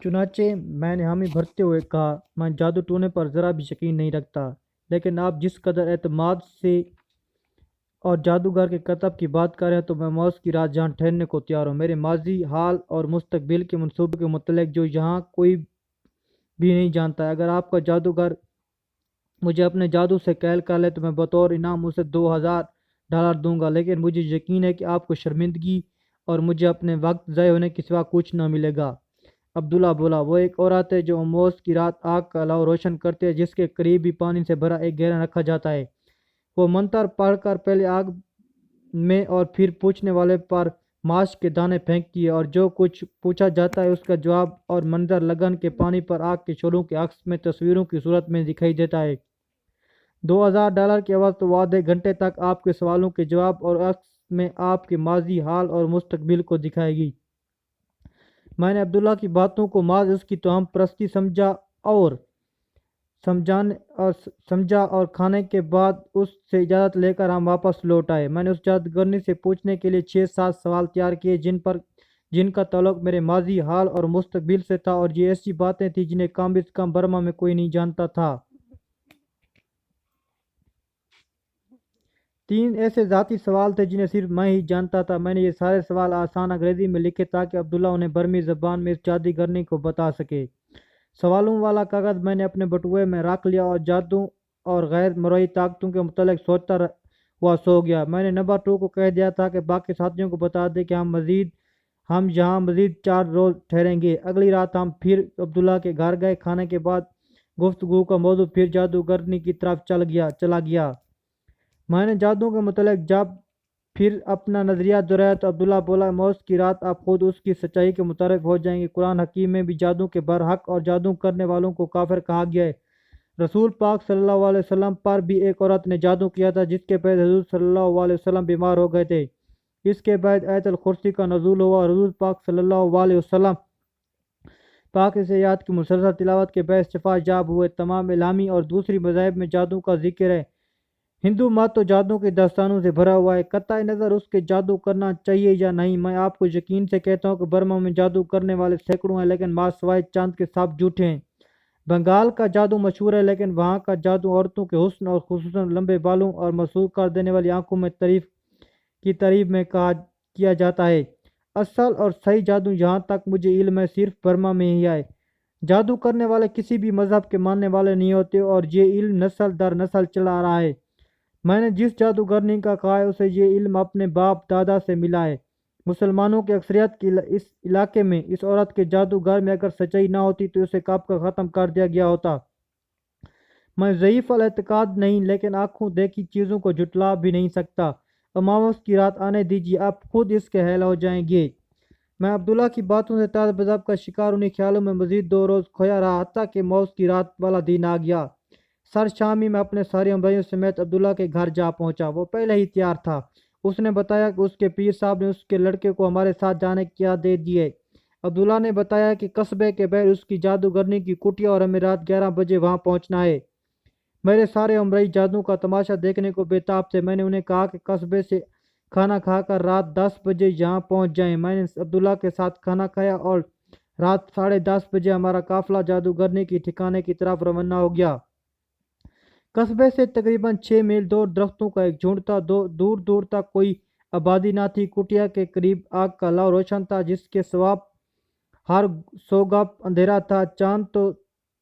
چنانچہ میں نے حامی بھرتے ہوئے کہا، میں جادو ٹونے پر ذرا بھی یقین نہیں رکھتا، لیکن آپ جس قدر اعتماد سے اور جادوگر کے کتب کی بات کر رہے ہیں تو میں موت کی رات جہاں ٹھہرنے کو تیار ہوں۔ میرے ماضی، حال اور مستقبل کے منصوبے کے متعلق جو یہاں کوئی بھی نہیں جانتا ہے۔ اگر آپ کا جادوگر مجھے اپنے جادو سے قائل کر لے تو میں بطور انعام اسے $2000 دوں گا، لیکن مجھے یقین ہے کہ آپ کو شرمندگی اور مجھے اپنے وقت ضائع ہونے کے سوا کچھ نہ ملے گا۔ عبداللہ بولا، وہ ایک عورت ہے جو اموس کی رات آگ کا الاؤ روشن کرتی ہے، جس کے قریب بھی پانی سے بھرا ایک گہرا رکھا جاتا ہے۔ وہ منتر پڑھ کر پہلے آگ میں اور پھر پوچھنے والے پر ماش کے دانے پھینکتی ہے، اور جو کچھ پوچھا جاتا ہے اس کا جواب اور منظر لگن کے پانی پر آگ کے شعلوں کے عکس میں تصویروں کی صورت میں دکھائی دیتا ہے۔ $2000 کے عوض تو وہ آدھے گھنٹے تک آپ کے سوالوں کے جواب اور عکس میں آپ کے ماضی، حال اور مستقبل کو دکھائے گی۔ میں نے عبداللہ کی باتوں کو محض اس کی توہم پرستی سمجھا اور کھانے کے بعد اس سے اجازت لے کر ہم واپس لوٹ آئے۔ میں نے اس جادوگرنی سے پوچھنے کے لیے 6-7 سوال تیار کیے جن کا تعلق میرے ماضی، حال اور مستقبل سے تھا، اور یہ ایسی باتیں تھیں جنہیں کم از کم برما میں کوئی نہیں جانتا تھا۔ 3 ایسے ذاتی سوال تھے جنہیں صرف میں ہی جانتا تھا۔ میں نے یہ سارے سوال آسان انگریزی میں لکھے تاکہ عبداللہ انہیں برمی زبان میں اس جادوگرنی کو بتا سکے۔ سوالوں والا کاغذ میں نے اپنے بٹوے میں رکھ لیا اور جادو اور غیر مرئی طاقتوں کے متعلق سوچتا ہوا سو گیا۔ میں نے نمبر 2 کو کہہ دیا تھا کہ باقی ساتھیوں کو بتا دے کہ ہم یہاں مزید 4 روز ٹھہریں گے۔ اگلی رات ہم پھر عبداللہ کے گھر گئے۔ کھانے کے بعد گفتگو کا موضوع پھر جادوگرنی کی طرف چلا گیا۔ میں نے جادو کے متعلق جب پھر اپنا نظریہ دہرایا تو عبداللہ بولا، موت کی رات آپ خود اس کی سچائی کے متعارف ہو جائیں گے۔ قرآن حکیم میں بھی جادو کے برحق اور جادو کرنے والوں کو کافر کہا گیا ہے۔ رسول پاک صلی اللہ علیہ وسلم پر بھی ایک عورت نے جادو کیا تھا، جس کے بعد حضور صلی اللہ علیہ وسلم بیمار ہو گئے تھے۔ اس کے بعد آیت الکرسی کا نزول ہوا اور حضور پاک صلی اللہ علیہ وسلم پاک سے آیات کی مسلسل تلاوت کے بعد شفا یاب ہوئے۔ تمام الہامی اور دوسری مذاہب میں جادو کا ذکر ہے۔ ہندو مت تو جادو کے داستانوں سے بھرا ہوا ہے۔ قطع نظر اس کے جادو کرنا چاہیے یا نہیں، میں آپ کو یقین سے کہتا ہوں کہ برما میں جادو کرنے والے سینکڑوں ہیں، لیکن ماں سوائے چاند کے سب جھوٹے ہیں۔ بنگال کا جادو مشہور ہے، لیکن وہاں کا جادو عورتوں کے حسن اور خصوصاً لمبے بالوں اور مسحور کر دینے والی آنکھوں میں تعریف میں کیا جاتا ہے۔ اصل اور صحیح جادو جہاں تک مجھے علم ہے صرف برما میں ہی ہے۔ جادو کرنے والے کسی بھی مذہب کے ماننے والے نہیں ہوتے، اور یہ علم نسل در نسل چلا آ رہا ہے۔ میں نے جس جادوگرنی کا کہا ہے اسے یہ علم اپنے باپ دادا سے ملا ہے۔ مسلمانوں کی اکثریت کی اس علاقے میں اس عورت کے جادوگر میں اگر سچائی نہ ہوتی تو اسے کب کا ختم کر دیا گیا ہوتا۔ میں ضعیف الاعتقاد نہیں، لیکن آنکھوں دیکھی چیزوں کو جھٹلا بھی نہیں سکتا۔ اماوس کی رات آنے دیجیے، آپ خود اس کے حل ہو جائیں گے۔ میں عبداللہ کی باتوں سے طرز بضب کا شکار انہیں خیالوں میں مزید 2 روز کھویا رہا، حتیٰ کہ اماوس کی رات والا دن آ گیا۔ سر شام ہی میں اپنے سارے ہمراہیوں سمیت عبداللہ کے گھر جا پہنچا۔ وہ پہلے ہی تیار تھا۔ اس نے بتایا کہ اس کے پیر صاحب نے اس کے لڑکے کو ہمارے ساتھ جانے کی اجازت دی ہے۔ عبداللہ نے بتایا کہ قصبے کے باہر اس کی جادوگرنی کی کٹیا اور ہمیں رات 11 بجے وہاں پہنچنا ہے۔ میرے سارے ہمراہی جادو کا تماشا دیکھنے کو بے تاب تھے۔ میں نے انہیں کہا کہ قصبے سے کھانا کھا کر رات 10 بجے یہاں پہنچ جائیں۔ میں نے عبداللہ کے ساتھ کھانا کھایا اور رات 10:30 بجے ہمارا قافلہ جادوگرنی کے ٹھکانے کی طرف روانہ ہو گیا۔ قصبے سے تقریباً 6 میل دور درختوں کا ایک جھنڈ تھا۔ دور دور تک کوئی آبادی نہ تھی۔ کٹیا کے قریب آگ کا الاؤ روشن تھا، جس کے سوا ہر سوگپ اندھیرا تھا۔ چاند تو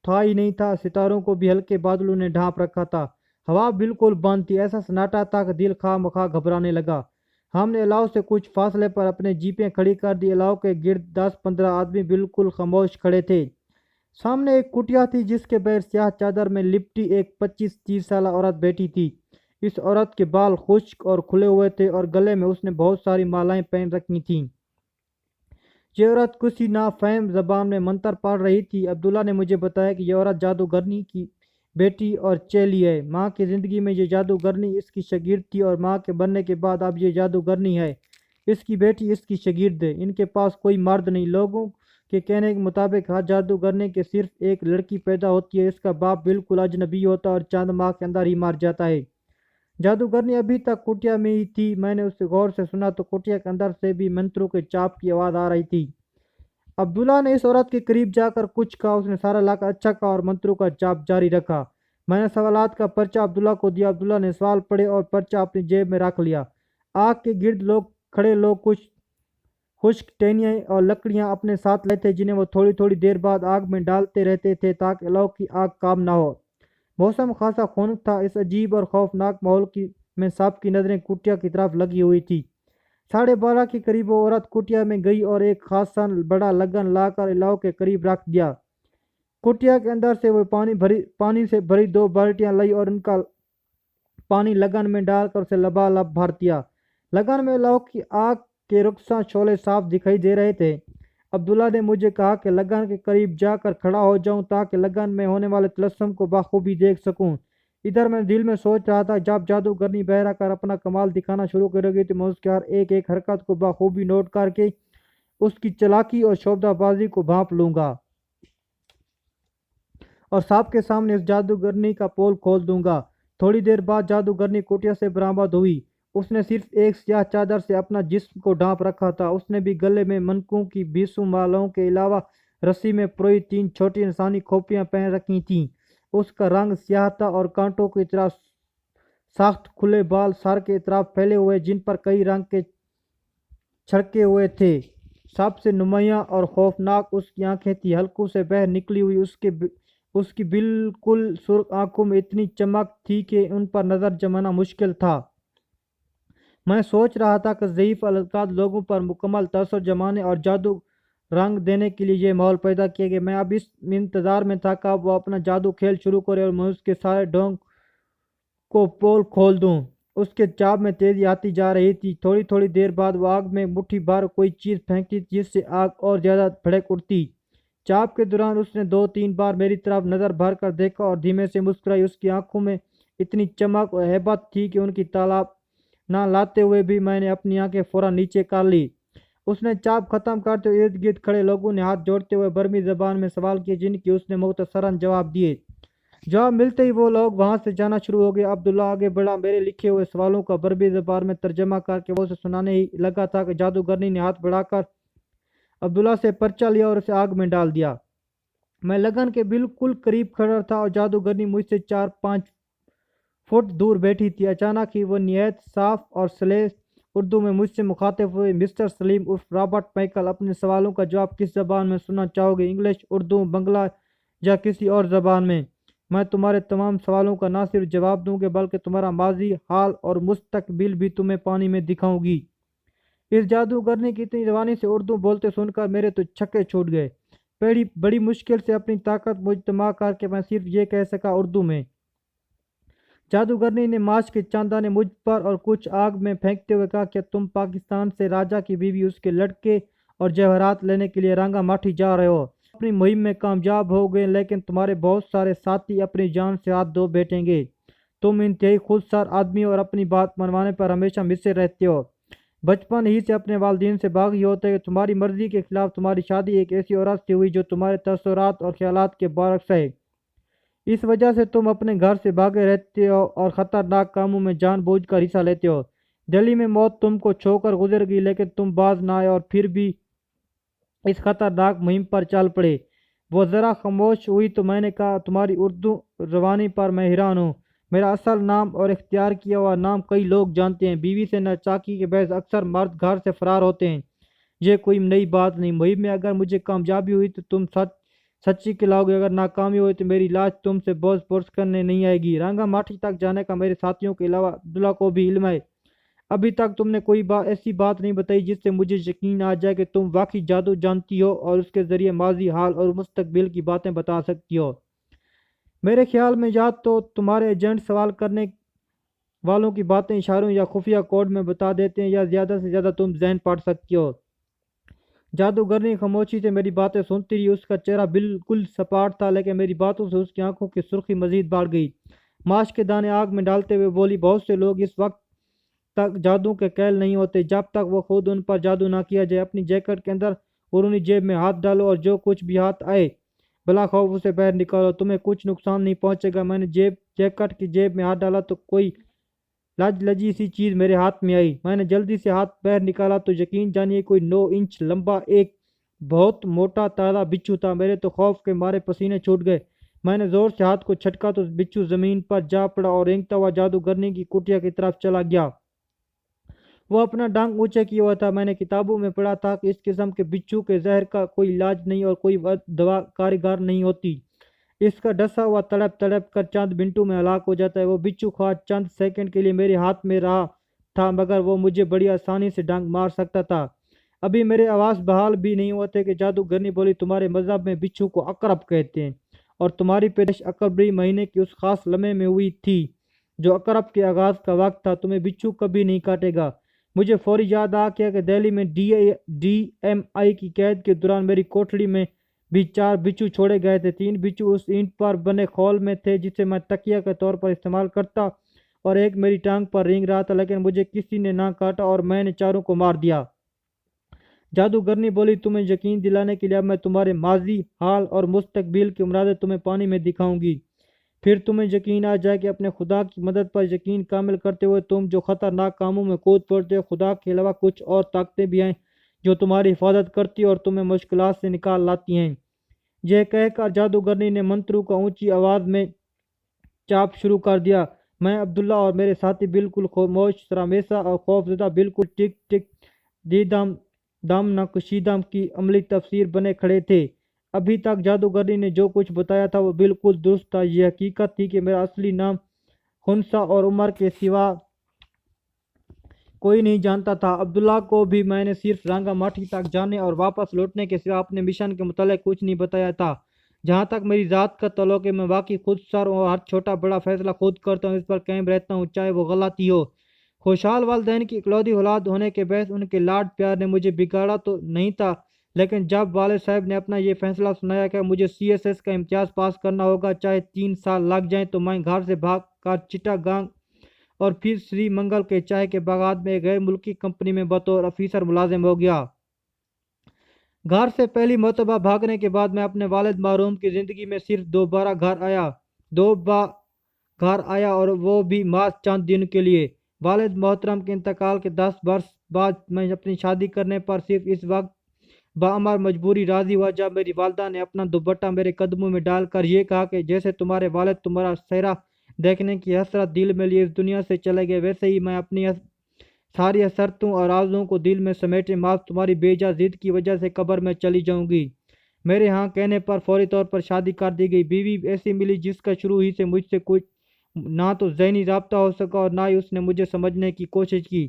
تھا ہی نہیں تھا، ستاروں کو بھی ہلکے بادلوں نے ڈھانپ رکھا تھا۔ ہوا بالکل بند تھی، ایسا سناٹا تھا کہ دل خواہ مخواہ گھبرانے لگا۔ ہم نے الاؤ سے کچھ فاصلے پر اپنی جیپیں کھڑی کر دی۔ الاؤ کے گرد 10-15 آدمی بالکل خاموش کھڑے تھے۔ سامنے ایک کٹیا تھی جس کے بغیر سیاہ چادر میں لپٹی ایک 25-30 سالہ عورت بیٹھی تھی۔ اس عورت کے بال خشک اور کھلے ہوئے تھے اور گلے میں اس نے بہت ساری مالائیں پہن رکھی تھیں۔ یہ عورت کسی نافہم زبان میں منتر پڑھ رہی تھی۔ عبداللہ نے مجھے بتایا کہ یہ عورت جادوگرنی کی بیٹی اور چیلی ہے۔ ماں کی زندگی میں یہ جادوگرنی اس کی شاگرد تھی، اور ماں کے مرنے کے بعد اب یہ جادوگرنی ہے۔ اس کی بیٹی اس کی شاگرد ہے۔ ان کے پاس کوئی مرد نہیں۔ لوگوں کے کہنے کے مطابق ہر جادوگرنی کے صرف ایک لڑکی پیدا ہوتی ہے۔ اس کا باپ بالکل اجنبی ہوتا ہے اور چند ماہ کے اندر ہی مر جاتا ہے۔ جادوگرنی ابھی تک کٹیا میں ہی تھی۔ میں نے اسے غور سے سنا تو کٹیا کے اندر سے بھی منتروں کے چاپ کی آواز آ رہی تھی۔ عبداللہ نے اس عورت کے قریب جا کر کچھ کہا، اس نے سارا لا کر اچھا کہا اور منتروں کا جاپ جاری رکھا۔ میں نے سوالات کا پرچہ عبداللہ کو دیا، عبداللہ نے سوال پڑھے اور پرچہ اپنی جیب میں رکھ لیا۔ آگ کے گرد کھڑے لوگ کچھ خشک ٹہنیاں اور لکڑیاں اپنے ساتھ لائے تھے جنہیں وہ تھوڑی تھوڑی دیر بعد آگ میں ڈالتے رہتے تھے تاکہ لو کی آگ کام نہ ہو۔ موسم خاصا خنک تھا۔ اس عجیب اور خوفناک ماحول میں سب کی نظریں کٹیا کی طرف لگی ہوئی تھی۔ 12:30 کے قریب وہ عورت کٹیا میں گئی اور ایک خاصا بڑا لگن لا کر لو کے قریب رکھ دیا۔ کٹیا کے اندر سے وہ پانی سے بھری 2 بالٹیاں لائی اور ان کا پانی لگن میں ڈال کر اسے لبالب بھر دیا۔ لگن میں لو کی آگ کے رخصاں شعلے صاف دکھائی دے رہے تھے۔ عبداللہ نے مجھے کہا کہ لگن کے قریب جا کر کھڑا ہو جاؤں تاکہ لگن میں ہونے والے تلسم کو بخوبی دیکھ سکوں۔ ادھر میں دل میں سوچ رہا تھا، جب جادوگرنی بہرا کر اپنا کمال دکھانا شروع کرے گی تو میں اس کے ہر ایک حرکت کو بخوبی نوٹ کر کے اس کی چالاکی اور شعبدہ بازی کو بھانپ لوں گا اور سب کے سامنے اس جادوگرنی کا پول کھول دوں گا۔ تھوڑی دیر بعد جادوگرنی کٹیا سے برآمد ہوئی۔ اس نے صرف ایک سیاہ چادر سے اپنا جسم کو ڈھانپ رکھا تھا۔ اس نے بھی گلے میں منقوں کی 20 مالوں کے علاوہ رسی میں پروئی 3 چھوٹی انسانی کھوپڑیاں پہن رکھی تھیں۔ اس کا رنگ سیاہ تھا اور کانٹوں کی طرح سخت کھلے بال سر کے اطراف پھیلے ہوئے جن پر کئی رنگ کے چھڑکے ہوئے تھے۔ سب سے نمایاں اور خوفناک اس کی آنکھیں تھیں، حلقوں سے باہر نکلی ہوئی۔ اس کی بالکل سرخ آنکھوں میں اتنی چمک تھی کہ ان پر نظر جمانا مشکل تھا۔ میں سوچ رہا تھا کہ ضعیف القاعد لوگوں پر مکمل تاثر جمانے اور جادو رنگ دینے کے لیے یہ ماحول پیدا کیا گیا۔ میں اب اس انتظار میں تھا کہ اب وہ اپنا جادو کھیل شروع کرے اور میں اس کے سارے ڈھونگ کو پول کھول دوں۔ اس کے چاپ میں تیزی آتی جا رہی تھی۔ تھوڑی تھوڑی دیر بعد وہ آگ میں مٹھی بھر کوئی چیز پھینکتی جس سے آگ اور زیادہ بھڑک اٹھتی۔ چاپ کے دوران اس نے 2-3 بار میری طرف نظر بھر کر دیکھا اور دھیمے سے مسکرائی۔ اس کی آنکھوں میں اتنی چمک اور ہیبت تھی کہ ان کی تالاب نہ لاتے ہوئے بھی میں نے اپنی آنکھیں فوراً نیچے کر لی۔ اس نے چاپ ختم کرتے ہوئے ارد گرد کھڑے لوگوں نے ہاتھ جوڑتے ہوئے برمی زبان میں سوال کیے جن کی اس نے مختصراً جواب دیے۔ جواب ملتے ہی وہ لوگ وہاں سے جانا شروع ہو گئے۔ عبداللہ آگے بڑھا، میرے لکھے ہوئے سوالوں کا برمی زبان میں ترجمہ کر کے وہ اسے سنانے ہی لگا تھا کہ جادوگرنی نے ہاتھ بڑھا کر عبداللہ سے پرچہ لیا اور اسے آگ میں ڈال دیا۔ میں لگن کے بالکل قریب کھڑا تھا اور جادوگرنی مجھ سے 4-5 فٹ دور بیٹھی تھی۔ اچانک ہی وہ نہایت صاف اور سلیس اردو میں مجھ سے مخاطب ہوئے، مسٹر سلیم عرف رابرٹ مائیکل، اپنے سوالوں کا جواب کس زبان میں سننا چاہو گے؟ انگلش، اردو، بنگلہ یا کسی اور زبان میں؟ میں تمہارے تمام سوالوں کا نہ صرف جواب دوں گی بلکہ تمہارا ماضی، حال اور مستقبل بھی تمہیں پانی میں دکھاؤں گی۔ اس جادوگرنی کی اتنی روانی سے اردو بولتے سن کر میرے تو چھکے چھوٹ گئے۔ بڑی مشکل سے اپنی طاقت مجتمع کر کے میں صرف یہ کہہ سکا اردو میں۔ جادوگرنی نے ماچ کے چاندہ نے مجھ پر اور کچھ آگ میں پھینکتے ہوئے کہا، کیا تم پاکستان سے راجہ کی بیوی، اس کے لڑکے اور جواہرات لینے کے لیے رنگا ماٹھی جا رہے ہو؟ اپنی مہم میں کامیاب ہو گئے لیکن تمہارے بہت سارے ساتھی اپنی جان سے ہاتھ دھو بیٹھیں گے۔ تم انتہائی خود سر آدمی اور اپنی بات منوانے پر ہمیشہ مصر رہتے ہو۔ بچپن ہی سے اپنے والدین سے باغی ہوتے کہ تمہاری مرضی کے خلاف تمہاری شادی ایک ایسی عورت سے ہوئی جو تمہارے تصورات اور خیالات کے برعکس ہے۔ اس وجہ سے تم اپنے گھر سے بھاگے رہتے ہو اور خطرناک کاموں میں جان بوجھ کر حصہ لیتے ہو۔ دہلی میں موت تم کو چھو کر گزر گئی لیکن تم باز نہ آئے اور پھر بھی اس خطرناک مہم پر چل پڑے۔ وہ ذرا خاموش ہوئی تو میں نے کہا، تمہاری اردو روانی پر میں حیران ہوں۔ میرا اصل نام اور اختیار کیا ہوا نام کئی لوگ جانتے ہیں۔ بیوی سے ناچاکی کے باعث اکثر مرد گھر سے فرار ہوتے ہیں۔ یہ کوئی نئی بات نہیں۔ مہم میں اگر مجھے کامیابی ہوئی تو تم سچی کہلاؤ گے، اگر ناکامی ہوئی تو میری لاش تم سے بوجھ پرس کرنے نہیں آئے گی۔ رنگا ماٹھی تک جانے کا میرے ساتھیوں کے علاوہ عبداللہ کو بھی علم ہے۔ ابھی تک تم نے کوئی ایسی بات نہیں بتائی جس سے مجھے یقین آ جائے کہ تم واقعی جادو جانتی ہو اور اس کے ذریعے ماضی، حال اور مستقبل کی باتیں بتا سکتی ہو۔ میرے خیال میں یا تو تمہارے ایجنٹ سوال کرنے والوں کی باتیں اشاروں یا خفیہ کوڈ میں بتا دیتے ہیں یا زیادہ سے زیادہ تم ذہن پڑھ سکتی ہو۔ جادوگرنی خاموشی سے میری باتیں سنتی رہی۔ اس کا چہرہ بالکل سپاٹ تھا لیکن میری باتوں سے اس کی آنکھوں کی سرخی مزید بڑھ گئی۔ ماچ کے دانے آگ میں ڈالتے ہوئے بولی، بہت سے لوگ اس وقت تک جادو کے قائل نہیں ہوتے جب تک وہ خود ان پر جادو نہ کیا جائے۔ اپنی جیکٹ کے اندر اورونی جیب میں ہاتھ ڈالو اور جو کچھ بھی ہاتھ آئے بلا خوف اسے باہر نکالو، تمہیں کچھ نقصان نہیں پہنچے گا۔ میں نے جیکٹ کی جیب میں ہاتھ ڈالا تو کوئی لجی سی چیز میرے ہاتھ میں آئی۔ میں نے جلدی سے ہاتھ باہر نکالا تو یقین جانیے کوئی 9 انچ لمبا ایک بہت موٹا تازہ بچھو تھا۔ میرے تو خوف کے مارے پسینے چھوٹ گئے۔ میں نے زور سے ہاتھ کو چھٹکا تو بچھو زمین پر جا پڑا اور رینگتا ہوا جادوگرنی کی کٹیا کی طرف چلا گیا۔ وہ اپنا ڈانگ اونچے کیے ہوا تھا۔ میں نے کتابوں میں پڑھا تھا کہ اس قسم کے بچھو کے زہر کا کوئی علاج نہیں اور کوئی دوا کارگر نہیں ہوتی۔ اس کا ڈسا ہوا تڑپ تڑپ کر چند منٹوں میں ہلاک ہو جاتا ہے۔ وہ بچھو خواہ چند سیکنڈ کے لیے میرے ہاتھ میں رہا تھا مگر وہ مجھے بڑی آسانی سے ڈانگ مار سکتا تھا۔ ابھی میرے آواز بحال بھی نہیں ہوتے کہ جادوگرنی بولی، تمہارے مذہب میں بچھو کو عقرب کہتے ہیں اور تمہاری پیدائش عقربی مہینے کی اس خاص لمحے میں ہوئی تھی جو عقرب کے آغاز کا وقت تھا۔ تمہیں بچھو کبھی نہیں کاٹے گا۔ مجھے فوری یاد آ گیا کہ دہلی میں ڈی ایم آئی کی قید کے دوران میری کوٹڑی میں بھی 4 بچھو چھوڑے گئے تھے۔ 3 بچھو اس اینٹ پر بنے خول میں تھے جسے میں تکیہ کے طور پر استعمال کرتا اور ایک میری ٹانگ پر رینگ رہا تھا، لیکن مجھے کسی نے نہ کاٹا اور میں نے چاروں کو مار دیا۔ جادوگرنی بولی، تمہیں یقین دلانے کے لیے اب میں تمہارے ماضی، حال اور مستقبل کی مرادیں تمہیں پانی میں دکھاؤں گی۔ پھر تمہیں یقین آ جائے کہ اپنے خدا کی مدد پر یقین کامل کرتے ہوئے تم جو خطرناک کاموں میں کود پڑتے ہو، خدا کے علاوہ کچھ اور طاقتیں بھی ہیں جو تمہاری حفاظت کرتی اور تمہیں مشکلات سے نکال لاتی ہیں۔ یہ کہہ کر جادوگرنی نے منتروں کا اونچی آواز میں چاپ شروع کر دیا۔ میں، عبداللہ اور میرے ساتھی بالکل خاموش، سرامیسا اور خوفزدہ، بالکل ٹک ٹک دیدم دم نقشیدم کی عملی تفسیر بنے کھڑے تھے۔ ابھی تک جادوگرنی نے جو کچھ بتایا تھا وہ بالکل درست تھا۔ یہ حقیقت تھی کہ میرا اصلی نام خنسا اور عمر کے سوا کوئی نہیں جانتا تھا۔ عبداللہ کو بھی میں نے صرف رانگا ماٹھی تک جانے اور واپس لوٹنے کے سوا اپنے مشن کے متعلق کچھ نہیں بتایا تھا۔ جہاں تک میری ذات کا تعلق ہے، میں واقعی خود سر اور ہر چھوٹا بڑا فیصلہ خود کرتا ہوں، اس پر قائم رہتا ہوں چاہے وہ غلط ہی ہو۔ خوشحال والدین کی اکلوتی اولاد ہونے کے باعث ان کے لاڈ پیار نے مجھے بگاڑا تو نہیں تھا، لیکن جب والد صاحب نے اپنا یہ فیصلہ سنایا کہ مجھے CSS کا امتیاز پاس کرنا ہوگا چاہے 3 سال لگ جائیں، تو میں گھر سے بھاگ کر چٹا گانگ اور پھر سری منگل کے چائے کے باغات میں ایک غیر ملکی کمپنی میں بطور افیسر ملازم ہو گیا۔ گھر سے پہلی مرتبہ بھاگنے کے بعد میں اپنے والد محروم کی زندگی میں صرف 2 بار گھر آیا اور وہ بھی محض چند دن کے لیے۔ والد محترم کے انتقال کے 10 برس بعد میں اپنی شادی کرنے پر صرف اس وقت بامر مجبوری راضی ہوا جب میری والدہ نے اپنا دوپٹہ میرے قدموں میں ڈال کر یہ کہا کہ جیسے تمہارے والد تمہارا چہرہ دیکھنے کی حسرت دل میں لیے اس دنیا سے چلے گئے، ویسے ہی میں اپنی ساری حسرتوں اور آرزوؤں کو دل میں سمیٹے محض تمہاری بے جا ضد کی وجہ سے قبر میں چلی جاؤں گی۔ میرے ہاں کہنے پر فوری طور پر شادی کر دی گئی۔ بیوی ایسی ملی جس کا شروع ہی سے مجھ سے کچھ نہ تو ذہنی رابطہ ہو سکا اور نہ ہی اس نے مجھے سمجھنے کی کوشش کی۔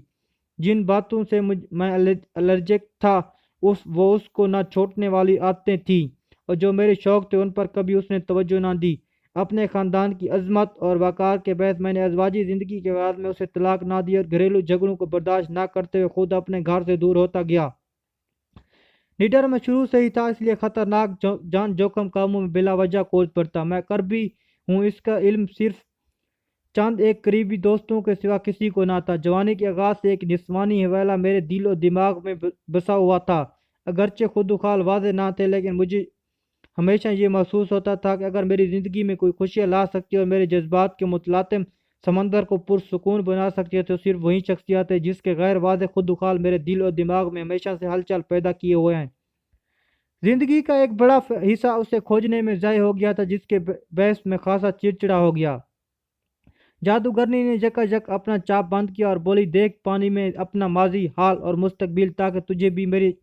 جن باتوں سے میں الرجک تھا وہ اس کو نہ چھوٹنے والی عادتیں تھیں، اور جو میرے شوق تھے ان پر کبھی اس نے توجہ نہ دی۔ اپنے خاندان کی عظمت اور وقار کے باعث میں نے ازواجی زندگی کے آغاز میں اسے طلاق نہ دی اور گھریلو جھگڑوں کو برداشت نہ کرتے ہوئے خود اپنے گھر سے دور ہوتا گیا۔ نڈر میں شروع سے ہی تھا، اس لیے خطرناک جان جوخم کاموں میں بلا وجہ کود پڑتا۔ میں کربی ہوں، اس کا علم صرف چند ایک قریبی دوستوں کے سوا کسی کو نہ تھا۔ جوانی کے آغاز سے ایک نسوانی حوالہ میرے دل و دماغ میں بسا ہوا تھا، اگرچہ خود خال واضح نہ تھے، لیکن مجھے ہمیشہ یہ محسوس ہوتا تھا کہ اگر میری زندگی میں کوئی خوشیاں لا سکتی اور میرے جذبات کے متلاطم سمندر کو پرسکون بنا سکتی ہے تو صرف وہی شخصیت ہے جس کے غیر واضح خود خال میرے دل و دماغ میں ہمیشہ سے ہلچل پیدا کیے ہوئے ہیں۔ زندگی کا ایک بڑا حصہ اسے کھوجنے میں ضائع ہو گیا تھا، جس کے باعث میں خاصا چڑچڑا ہو گیا۔ جادوگرنی نے یکا یک اپنا چاپ بند کیا اور بولی، دیکھ پانی میں اپنا ماضی، حال اور مستقبل تاکہ تجھے بھی میری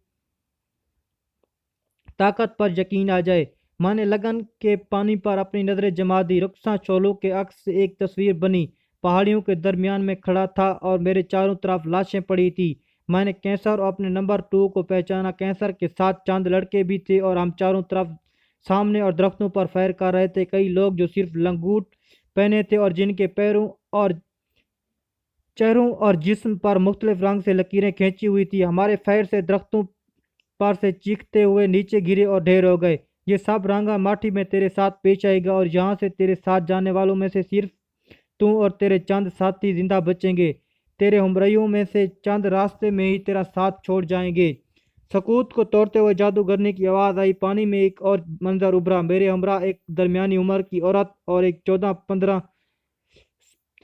طاقت پر یقین آ جائے۔ میں نے لگن کے پانی پر اپنی نظریں جما دی۔ رخساں شعلوں کے عکس سے ایک تصویر بنی۔ پہاڑیوں کے درمیان میں کھڑا تھا اور میرے چاروں طرف لاشیں پڑی تھی۔ میں نے کینسر اور اپنے نمبر 2 کو پہچانا۔ کینسر کے ساتھ چند لڑکے بھی تھے اور ہم چاروں طرف سامنے اور درختوں پر فائر کر رہے تھے۔ کئی لوگ جو صرف لنگوٹ پہنے تھے اور جن کے پیروں اور چہروں اور جسم پر مختلف رنگ سے لکیریں کھینچی ہوئی تھی، ہمارے فائر سے درختوں پر سے چیختے ہوئے نیچے گرے اور ڈھیر ہو گئے۔ یہ سب رانگا ماٹھی میں تیرے ساتھ پیش آئے گا اور یہاں سے تیرے ساتھ جانے والوں میں سے صرف تو اور تیرے چند ساتھی زندہ بچیں گے۔ تیرے ہمراہیوں میں سے چند راستے میں ہی تیرا ساتھ چھوڑ جائیں گے۔ سکوت کو توڑتے ہوئے جادوگرنی کی آواز آئی۔ پانی میں ایک اور منظر ابھرا۔ میرے ہمراہ ایک درمیانی عمر کی عورت اور ایک 14-15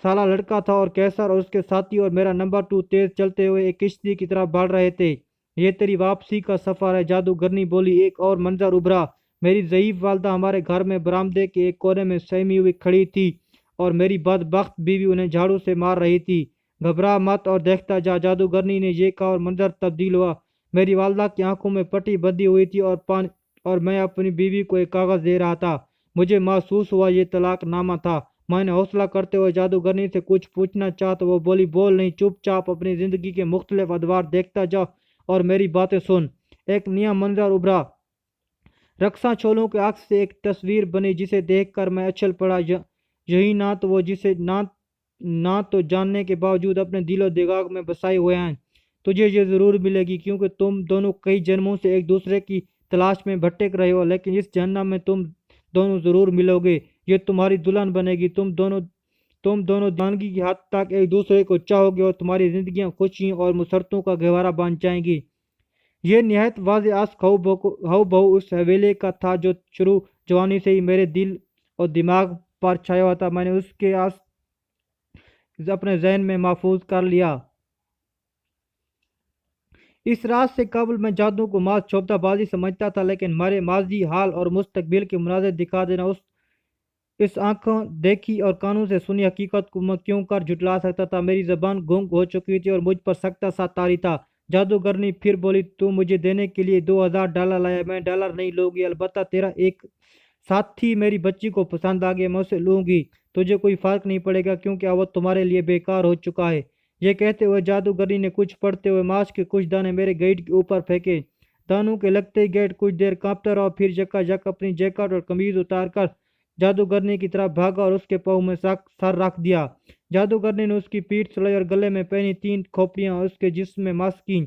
سالہ لڑکا تھا، اور کیسر اور اس کے ساتھی اور میرا نمبر 2 تیز چلتے ہوئے ایک کشتی کی طرف بڑھ رہے تھے۔ یہ تیری واپسی کا سفر ہے۔ جادوگرنی بولی۔ ایک اور منظر ابھرا۔ میری ضعیف والدہ ہمارے گھر میں برآمدے کے ایک کونے میں سہمی ہوئی کھڑی تھی اور میری بدبخت بیوی انہیں جھاڑو سے مار رہی تھی۔ گھبرا مت اور دیکھتا جا، جادوگرنی نے یہ کہا اور منظر تبدیل ہوا۔ میری والدہ کی آنکھوں میں پٹی بندھی ہوئی تھی اور میں اپنی بیوی کو ایک کاغذ دے رہا تھا۔ مجھے محسوس ہوا یہ طلاق نامہ تھا۔ میں نے حوصلہ کرتے ہوئے جادوگرنی سے کچھ پوچھنا چاہا تو وہ بولی، بول نہیں، چپ چاپ اپنی زندگی کے مختلف ادوار دیکھتا جا اور میری باتیں سن۔ ایک نیا منظر ابھرا۔ رقصاں چھولوں کے عکس سے ایک تصویر بنی جسے دیکھ کر میں اچھل پڑا۔ یہی نہ تو وہ جسے نہ تو جاننے کے باوجود اپنے دل و دماغ میں بسائے ہوئے ہیں۔ تجھے یہ ضرور ملے گی کیونکہ تم دونوں کئی جنموں سے ایک دوسرے کی تلاش میں بھٹک رہے ہو، لیکن اس جہنم میں تم دونوں ضرور ملو گے۔ یہ تمہاری دلہن بنے گی۔ تم دونوں دیوانگی کی حد تک ایک دوسرے کو چاہو گے اور تمہاری زندگیاں خوشیوں اور مسرتوں کا گہوارہ بن جائیں گی۔ یہ نہایت واضح عشق ہو بہو اس حوالے کا تھا جو شروع جوانی سے ہی میرے دل اور دماغ پر چھایا ہوا تھا۔ میں نے اس کے عشق اپنے ذہن میں محفوظ کر لیا۔ اس راز سے قبل میں جادو کو محض چھوپتا بازی سمجھتا تھا، لیکن ہمارے ماضی، حال اور مستقبل کے مناظر دکھا دینا اس آنکھوں دیکھی اور کانوں سے سنی حقیقت کو میں کیوں کر جھٹلا سکتا تھا۔ میری زبان گونگ ہو چکی تھی اور مجھ پر سخت سا طاری تھا۔ جادوگرنی پھر بولی، تو مجھے دینے کے لیے $2000 لایا۔ میں ڈالر نہیں لوں گی، البتہ تیرا ایک ساتھی میری بچی کو پسند آ گیا، میں اسے لوں گی۔ تجھے کوئی فرق نہیں پڑے گا کیونکہ اب وہ تمہارے لیے بیکار ہو چکا ہے۔ یہ کہتے ہوئے جادوگرنی نے کچھ پڑھتے ہوئے ماس کے کچھ دانے میرے گیٹ کے اوپر پھینکے۔ دانوں کے لگتے ہی گیٹ کچھ دیر کانپتا رہا، پھر یکا یک اپنی جیکٹ اور قمیض اتار کر جادوگرنی کی طرف بھاگا اور اس کے پاؤں میں سر رکھ دیا۔ جادوگرنی نے اس کی پیٹھ سلائی اور گلے میں پہنی 3 کھوپڑیاں اس کے جسم میں مس کیں۔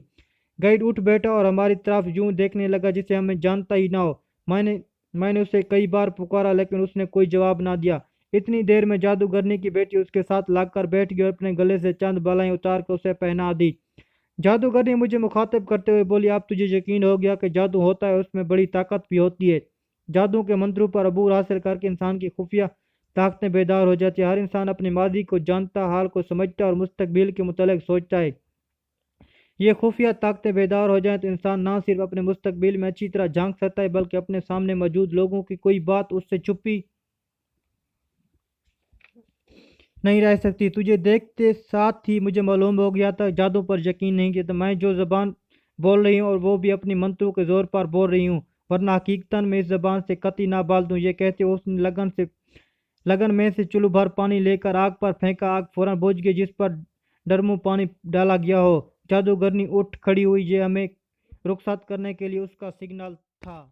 گائیڈ اٹھ بیٹھا اور ہماری طرف یوں دیکھنے لگا جسے ہمیں جانتا ہی نہ ہو۔ میں نے اسے کئی بار پکارا لیکن اس نے کوئی جواب نہ دیا۔ اتنی دیر میں جادوگرنی کی بیٹی اس کے ساتھ لگ کر بیٹھ گئی اور اپنے گلے سے چند بالائیں اتار کر اسے پہنا دی۔ جادوگرنی مجھے مخاطب کرتے ہوئے بولی، اب تجھے یقین ہو گیا کہ جادو ہوتا ہے، اس میں بڑی طاقت بھی ہوتی ہے۔ جادو کے منتروں پر عبور حاصل کر کے انسان کی خفیہ طاقتیں بیدار ہو جاتی ہیں۔ ہر انسان اپنے ماضی کو جانتا، حال کو سمجھتا ہے اور مستقبل کے متعلق سوچتا ہے۔ یہ خفیہ طاقتیں بیدار ہو جائیں تو انسان نہ صرف اپنے مستقبل میں اچھی طرح جھانک سکتا ہے بلکہ اپنے سامنے موجود لوگوں کی کوئی بات اس سے چھپی نہیں رہ سکتی۔ تجھے دیکھتے ساتھ ہی مجھے معلوم ہو گیا تھا جادو پر یقین نہیں کیا تھا۔ میں جو زبان بول رہی ہوں اور وہ بھی اپنی منتروں کے زور پر بول رہی ہوں، ورنہ حقیقتاً میں اس زبان سے قطعی نہ بال دوں۔ یہ کہتے اس نے لگن میں سے چلو بھر پانی لے کر آگ پر پھینکا۔ آگ فوراً بجھ گئی جس پر ڈرموں پانی ڈالا گیا ہو۔ جادوگرنی اٹھ کھڑی ہوئی، یہ ہمیں رخصت کرنے کے لیے اس کا سگنل تھا۔